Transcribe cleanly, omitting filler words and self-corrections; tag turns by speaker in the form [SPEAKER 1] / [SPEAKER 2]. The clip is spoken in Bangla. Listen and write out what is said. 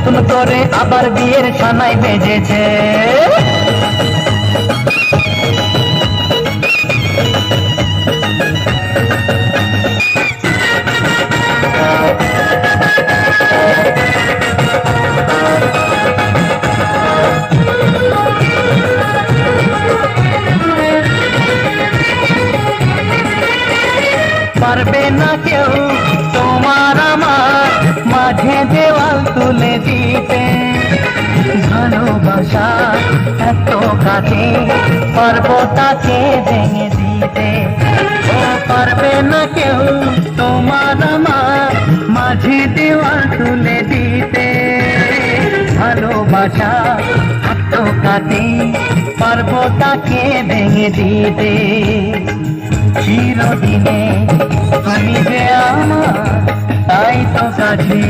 [SPEAKER 1] নতুন করে আবার বিয়ের সানাই বেজেছে। পারবে না কেউ তোমার আমার মাঝে দেওয়াল তুলে দিতে। ভালোবাসা এত কাছে পারবো তাকে ভেঙে দিতে। ও পারবে না কেউ তোমার আমার মাঝে দেওয়াল তুলে দিতে। ভালোবাসা এত কাছে পারবো তাকে ভেঙে দিতে। চিরদিনে তুমি যে আমার তাই তো কাছে